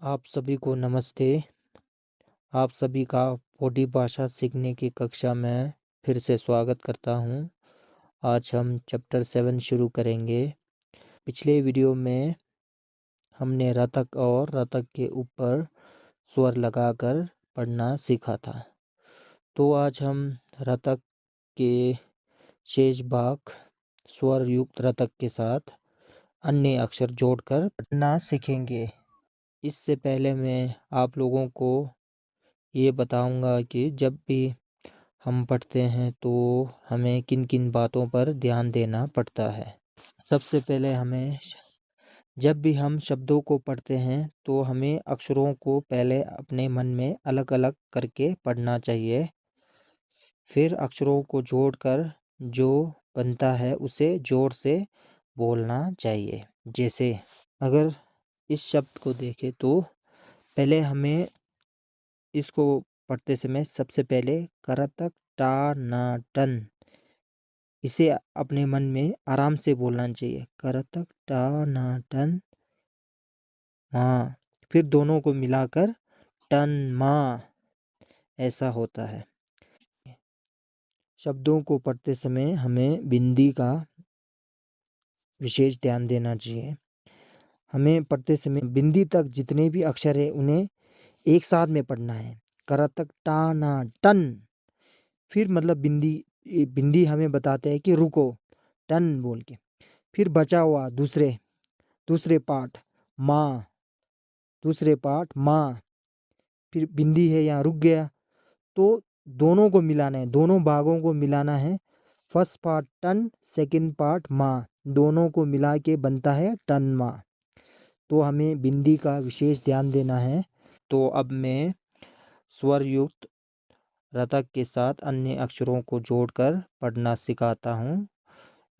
आप सभी को नमस्ते। आप सभी का बोडी भाषा सीखने की कक्षा में फिर से स्वागत करता हूँ। आज हम चैप्टर 7 शुरू करेंगे। पिछले वीडियो में हमने रतक और रतक के ऊपर स्वर लगाकर पढ़ना सीखा था। तो आज हम रतक के शेष भाग स्वर युक्त रतक के साथ अन्य अक्षर जोड़कर पढ़ना सीखेंगे। इससे पहले मैं आप लोगों को ये बताऊंगा कि जब भी हम पढ़ते हैं तो हमें किन किन बातों पर ध्यान देना पड़ता है। सबसे पहले हमें जब भी हम शब्दों को पढ़ते हैं तो हमें अक्षरों को पहले अपने मन में अलग अलग करके पढ़ना चाहिए। फिर अक्षरों को जोड़कर जो बनता है उसे जोर से बोलना चाहिए। जैसे अगर इस शब्द को देखें तो पहले हमें इसको पढ़ते समय सबसे पहले करतक टा ना टन, इसे अपने मन में आराम से बोलना चाहिए। करतक टा ना टन माँ, फिर दोनों को मिलाकर टन माँ, ऐसा होता है। शब्दों को पढ़ते समय हमें बिंदी का विशेष ध्यान देना चाहिए। हमें पढ़ते समय बिंदी तक जितने भी अक्षर है उन्हें एक साथ में पढ़ना है। करतक टा ना टन, फिर मतलब बिंदी हमें बताते हैं कि रुको, टन बोल के। फिर बचा हुआ दूसरे पार्ट माँ, दूसरे पार्ट माँ, फिर बिंदी है यहाँ रुक गया, तो दोनों को मिलाना है, दोनों भागों को मिलाना है। First part ton, second part माँ, दोनों को मिला के बनता है टन माँ। तो हमें बिंदी का विशेष ध्यान देना है। तो अब मैं स्वर युक्त रतक के साथ अन्य अक्षरों को जोड़कर पढ़ना सिखाता हूँ।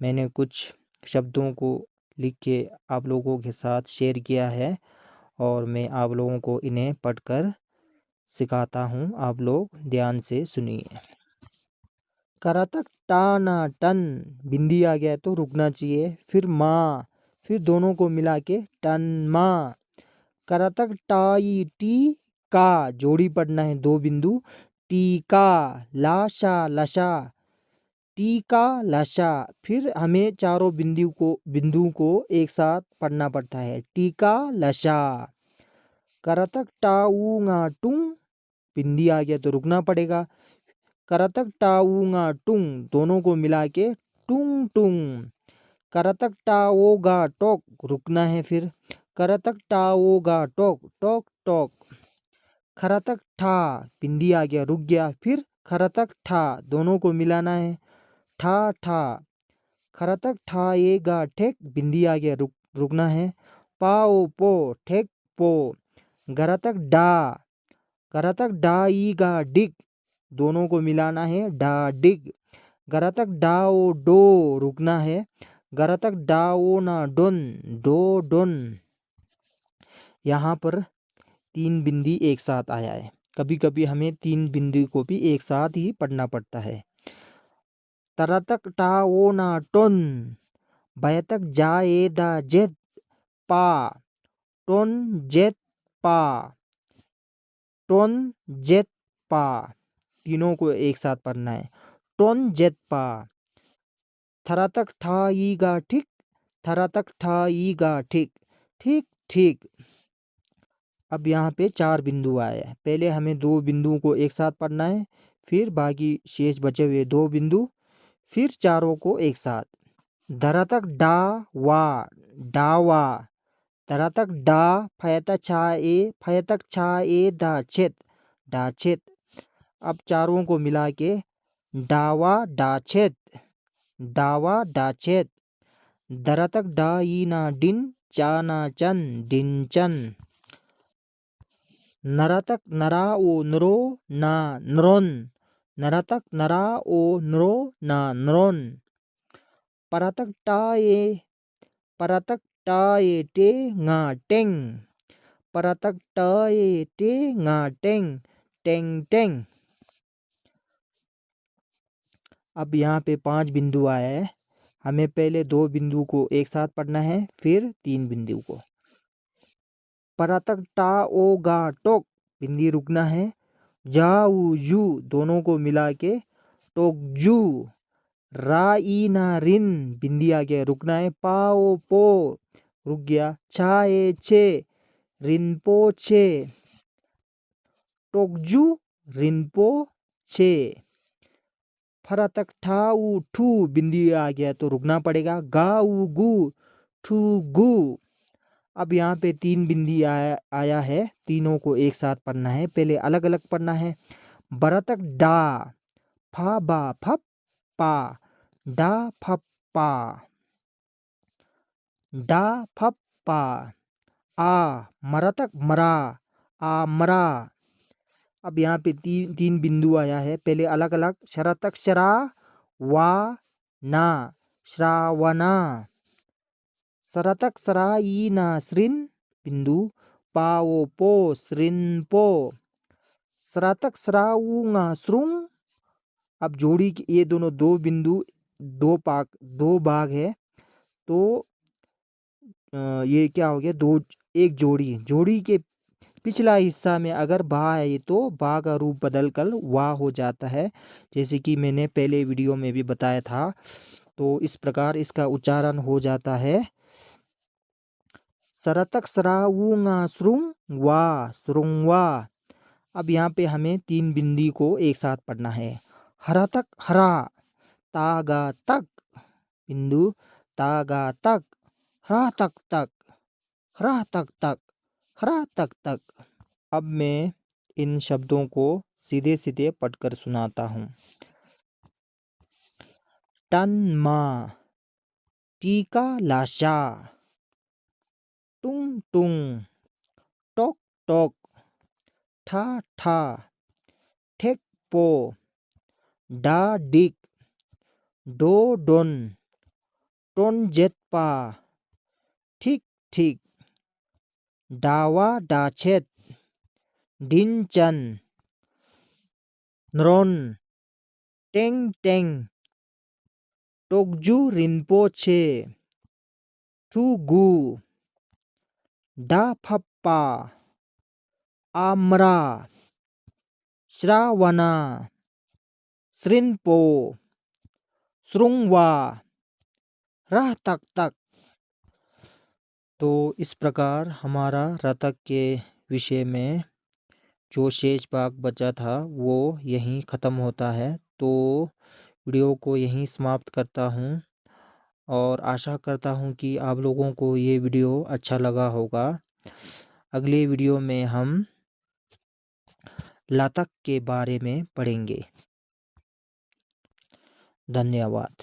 मैंने कुछ शब्दों को लिख के आप लोगों के साथ शेयर किया है और मैं आप लोगों को इन्हें पढ़कर सिखाता हूँ। आप लोग ध्यान से सुनिए। करतक टा ना टन, बिंदी आ गया तो रुकना चाहिए। फिर माँ, फिर दोनों को मिला के टन माँ। करतक टाई टी का, जोड़ी पढ़ना है, दो बिंदु। टीका लाशा लशा, टीका लशा, फिर हमें चारों बिंदु को एक साथ पढ़ना पड़ता है। टीका लशा। करतक टाऊंगा टुंग, बिंदी आ गया तो रुकना पड़ेगा। करतक टाऊंगा टुंग, दोनों को मिला के टुंग टुंग। करतक टाओगा टोक, रुकना है फिर। करतक टाओगा टोक टोक टोक। खरतक ठा, बिंदी आ गया रुक गया, फिर खरतक ठा, दोनों को मिलाना है। ठा ठा। खरतक ठाएगा ठेक, बिंदी आ गया रुकना है। पाओ पो, ठेक पो। गरतक डा, करतक डाईगा डिग, दोनों को मिलाना है। डा डिग। गरतक डाओ डो, रुकना है। गरतक डाओ ना डोन, डो डोन। यहाँ पर तीन बिंदी एक साथ आया है। कभी कभी हमें तीन बिंदी को भी एक साथ ही पढ़ना पड़ता है। तरतक टाओ ना टोन, भयतक जाए दा जेद पा, टोन जेद पा, टोन जेद पा, तीनों को एक साथ पढ़ना है। टोन जेद पा। थरतक ठाईगा ठीक, थरतक ठाईगा ठीक, ठीक ठीक। अब यहाँ पे चार बिंदु आए हैं। पहले हमें दो बिंदुओं को एक साथ पढ़ना है, फिर बाकी शेष बचे हुए दो बिंदु, फिर चारों को एक साथ। धरतक डा वा, डावा। धरतक डा, फयतक छा ए दा छेद, डाछेद। अब चारों को मिला के डावा डाछेद, डावा डाछेद। दरतक डाई ना डिन, चा ना चन, डिन चन। नरतक नरा ओ नरो ना नरोन, नरतक नरा ओ नरो ना नरोन। परतक टाए टे nga टेंग, परतक टाए टे nga टेंग, टेंग टेंग। अब यहाँ पे पांच बिंदु आए हैं। हमें पहले दो बिंदु को एक साथ पढ़ना है, फिर तीन बिंदु को। परातक टा ओ गा टोक बिंदी रुकना है। जाऊ जू दोनों को मिला के टोक जू। रा ई ना रिन बिंदी आ गया रुकना है। पाओ पो रुक गया। छा ए छे रिनपो छे। टोकजू रिनपो छे। फरातक ठाऊ ठू बिंदी आ गया तो रुकना पड़ेगा। गाऊ गु ठू गु। अब यहाँ पे 3 बिंदी आया है, तीनों को एक साथ पढ़ना है। पहले अलग अलग पढ़ना है। बरतक डा फा बा फप पा डा फप पा डा फप पा। आ मरतक मरा आ मरा। अब यहाँ पे तीन बिंदु आया है, पहले अलग अलग। शरतक शरा वा ना श्रावना। सरतक सरा ई ना श्रिन बिंदु पाओ पो श्रिन पो। सरतक सराऊंगा श्रुंग। अब जोड़ी ये दोनों दो बिंदु दो भाग है तो ये क्या हो गया, दो एक जोड़ी के पिछला हिस्सा में अगर बा है तो बा का रूप बदल कर वाह हो जाता है, जैसे कि मैंने पहले वीडियो में भी बताया था। तो इस प्रकार इसका उच्चारण हो जाता है सरतक सराऊंगा श्रुंग वा श्रुंग वा। अब यहाँ पे हमें 3 बिंदी को एक साथ पढ़ना है। हरतक हरा तागा तक बिंदु तागा तक। हरा तक तक हरा तक तक हरा तक तक। अब मैं इन शब्दों को सीधे सीधे पढ़कर सुनाता हूँ। टन मा टीका लाशा टुंग टुंग टोक टोक ठा ठा ठेक पो डा डिक डो डोन टोन जेटपा ठीक ठीक डावा डाचेत डिनचन नरोन टेंग टेंग टोकजू रिनपोछे टूगू डा फप्पा आमरा श्रावना श्रिनपो श्रुंगवा रह तक तक। तो इस प्रकार हमारा रतक के विषय में जो शेष भाग बचा था वो यहीं ख़त्म होता है। तो वीडियो को यहीं समाप्त करता हूँ और आशा करता हूँ कि आप लोगों को ये वीडियो अच्छा लगा होगा। अगले वीडियो में हम लतक के बारे में पढ़ेंगे। धन्यवाद।